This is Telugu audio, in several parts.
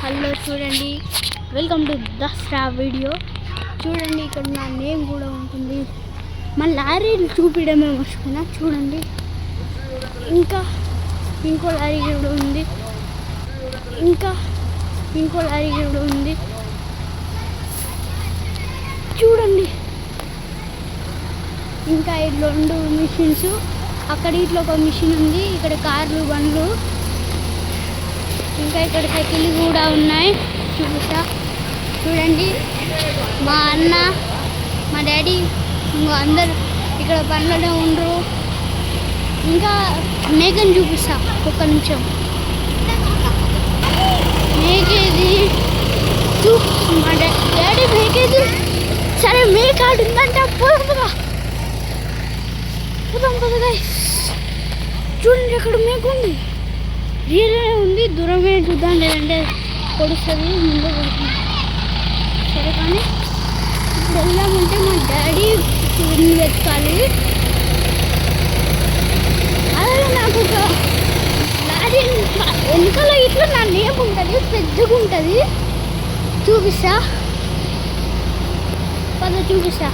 హలో చూడండి, వెల్కమ్ టు దసరా వీడియో. చూడండి ఇక్కడ నా నేమ్ కూడా ఉంటుంది. మా లారీని చూపించడమే మర్చిపోయినా. చూడండి ఇంకా ఇంకో లారీ కూడా ఉంది, ఇంకో లారీ కూడా ఉంది. చూడండి ఇంకా ఇట్లా 2 మిషన్స్, అక్కడ ఇట్లా ఒక మిషన్ ఉంది. ఇక్కడ కార్లు, బండ్లు, ఇంకా ఇక్కడ సైకిల్ కూడా ఉన్నాయి. చూసా చూడండి, మా అన్న, మా డాడీ ఇంకా అందరు ఇక్కడ పనులోనే ఉండరు. ఇంకా మేకని చూపిస్తా ఒక్క నిమిషం. మేకేది మా డాడీ మేకేది. సరే మేక ఆడుందంటే పోదా చూడండి, అక్కడ మేక ఉంది. రియల్గా ఉంది, దూరమే చూద్దాం, లేదంటే పొడుస్తుంది, ముందే పడుతుంది. సరే కానీ ఇప్పుడు వెళ్దామంటే మా డాడీ వెతకాలి. అలాగే నాకు ఒక లారీ వెనకాల ఇట్లా నా నేమ్ ఉంటుంది, పెద్దగా ఉంటుంది. చూపిస్తా పద, చూపిస్తా.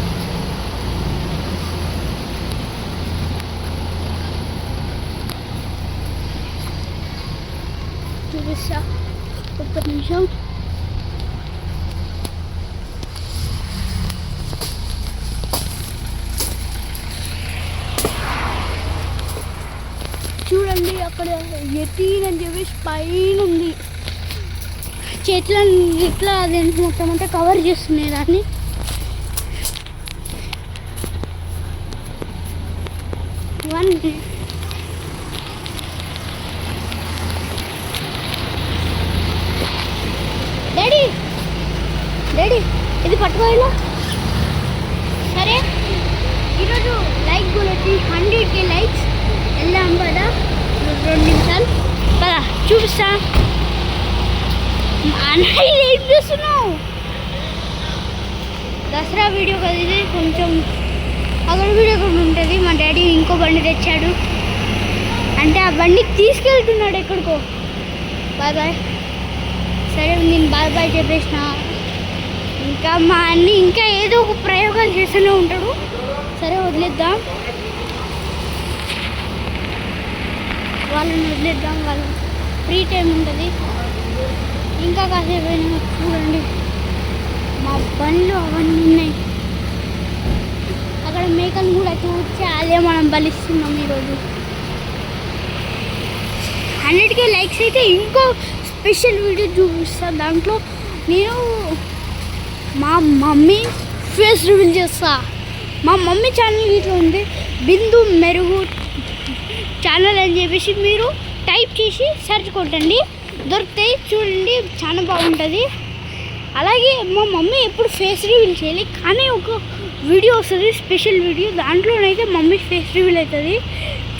ఒక్క నిమిషం. చూడండి అక్కడ ఎటీన్ అని చెప్పేసి పైన ఉంది. చెట్లను ఇట్లా అది మొత్తం అంతా కవర్ చేస్తున్నాయి దాన్ని. డాడీ డాడీ ఇది పట్టుకోవాలా? సరే ఈరోజు లైక్ కూడా వచ్చి 100K లైక్స్. వెళ్దాం కదా, 2 నిమిషాలు పదా చూపిస్తా. అన్నయ్య ఏం చేస్తున్నావు? దసరా వీడియో కదా ఇది, కొంచెం అక్కడ వీడియో కూడా ఉంటుంది. మా డాడీ ఇంకో బండి తెచ్చాడు, అంటే ఆ బండికి తీసుకెళ్తున్నాడు ఎక్కడికో. Bye bye. సరే నేను బాయ్ బాయ్ చెప్పేసిన. ఇంకా మా అన్ని ఇంకా ఏదో ఒక ప్రయోగాలు చేస్తూనే ఉంటాడు. సరే వదిలేద్దాం, వాళ్ళని వదిలేద్దాం, వాళ్ళు ఫ్రీ టైం ఉంటుంది. ఇంకా కాసేపు చూడండి మా బండ్లు అవన్నీ ఉన్నాయి. అక్కడ మేకలు కూడా చూస్తే అదే మనం బలిస్తున్నాం ఈరోజు. 100K లైక్స్ అయితే ఇంకో స్పెషల్ వీడియో చూపిస్తాను. దాంట్లో నేను మా మమ్మీ ఫేస్ రివీల్ చేస్తా. మా మమ్మీ ఛానల్ ఇట్లా ఉంది, బిందు మెరుగు ఛానల్ అని చెప్పేసి మీరు టైప్ చేసి సెర్చ్ కొట్టండి, దొరుకుతాయి. చూడండి చాలా బాగుంటుంది. అలాగే మా మమ్మీ ఎప్పుడు ఫేస్ రివీల్ చేయాలి, కానీ ఒక వీడియో వస్తుంది, స్పెషల్ వీడియో. దాంట్లోనైతే మమ్మీ ఫేస్ రివీల్ అవుతుంది.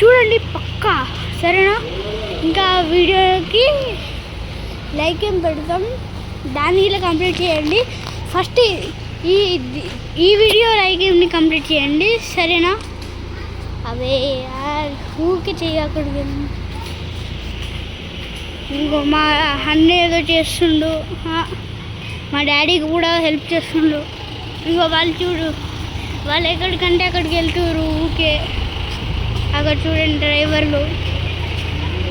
చూడండి పక్కా, సరేనా? ఇంకా వీడియోకి లైక్ ఏం పెడతాం, దాన్ని ఇలా కంప్లీట్ చేయండి. ఫస్ట్ ఈ వీడియో లైక్ ఏమి కంప్లీట్ చేయండి, సరేనా? అవే ఊరికే చేయకూడదు. ఇంకో మా అన్న ఏదో చేస్తుండు, మా డాడీకి కూడా హెల్ప్ చేస్తుండు. ఇంకో వాళ్ళు చూడు, వాళ్ళు ఎక్కడికంటే అక్కడికి వెళ్తున్నారు ఊరికే. అక్కడ చూడండి డ్రైవర్లు,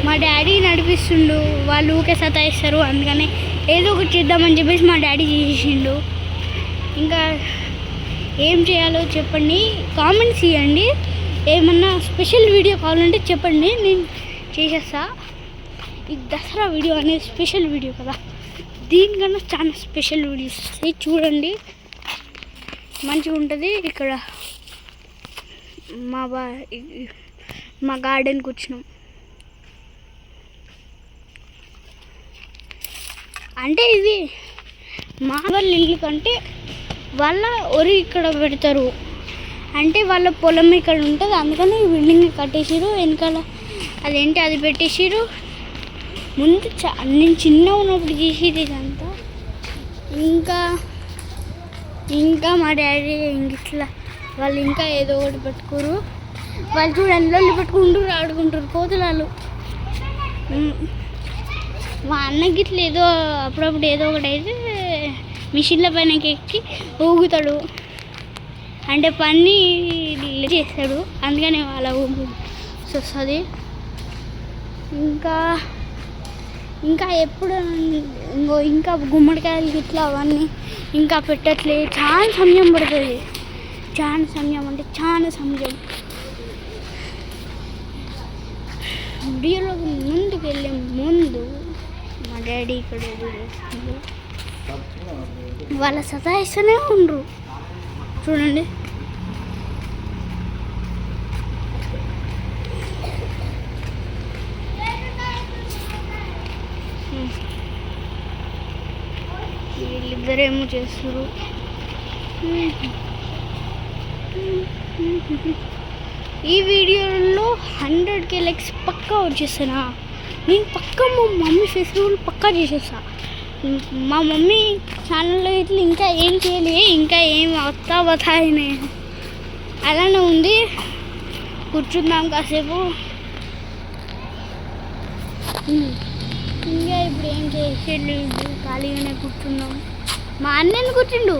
మా డాడీ నడిపిస్తుండు, వాళ్ళు ఊకే సతాయిస్తారు. అందుకనే ఏదో ఒకటి చేద్దామని చెప్పేసి మా డాడీ చేసిండు. ఇంకా ఏం చేయాలో చెప్పండి, కామెంట్స్ ఇవ్వండి. ఏమన్నా స్పెషల్ వీడియో కావాలంటే చెప్పండి, నేను చేసేస్తా. ఈ దసరా వీడియో అనేది స్పెషల్ వీడియో కదా, దీనికన్నా చాలా స్పెషల్ వీడియోస్ వస్తాయి. చూడండి మంచిగా ఉంటుంది. ఇక్కడ మా గార్డెన్కి వచ్చినాం. అంటే ఇది మా వాళ్ళ ఇల్లు కంటే వాళ్ళ ఒరి ఇక్కడ పెడతారు, అంటే వాళ్ళ పొలం ఇక్కడ ఉంటుంది. అందుకని ఈ బిల్డింగ్ కట్టేసారు. వెనకాల అదేంటి అది పెట్టేసారు. ముందు నేను చిన్న ఉన్నప్పుడు చేసేది ఇదంతా. ఇంకా మా డాడీ ఇట్లా వాళ్ళు ఇంకా ఏదో ఒకటి పెట్టుకోరు. వాళ్ళు చూడండి లొల్లి పెట్టుకుంటారు, ఆడుకుంటారు కోతులాలు. మా అన్నకి ఇట్లా ఏదో అప్పుడప్పుడు ఏదో ఒకటి అయితే మిషన్ల పైనకి ఎక్కి ఊగుతాడు, అంటే పని చేస్తాడు, అందుకని అలా ఊగుసి వస్తుంది. ఇంకా ఎప్పుడు ఇంకా గుమ్మడికాయలు ఇట్లా అవన్నీ ఇంకా పెట్టట్లే, చాలా సమయం పడుతుంది. చాలా సమయం అంటే చాలా సమయం. వీడియోలోకి ముందుకు వెళ్ళే ముందు మా డాడీ ఇక్కడ వాళ్ళ సతాయిస్తూనే ఉండరు చూడండి. వీళ్ళిద్దరేమో చేస్తారు. ఈ వీడియోలో 100K లైక్స్ పక్కా వచ్చేస్తానా, నేను పక్కా మా మమ్మీ ఫెస్టివల్ పక్కా చేసేస్తా. మా మమ్మీ ఛానల్లో ఇట్లా ఇంకా ఏం చేయలే, ఇంకా ఏం బతాయినే అలానే ఉంది. కూర్చుందాం కాసేపు. ఇంకా ఇప్పుడు ఏం చేసేది లేదు, ఖాళీగానే కూర్చుందాం. మా అన్నని కూర్చుండు.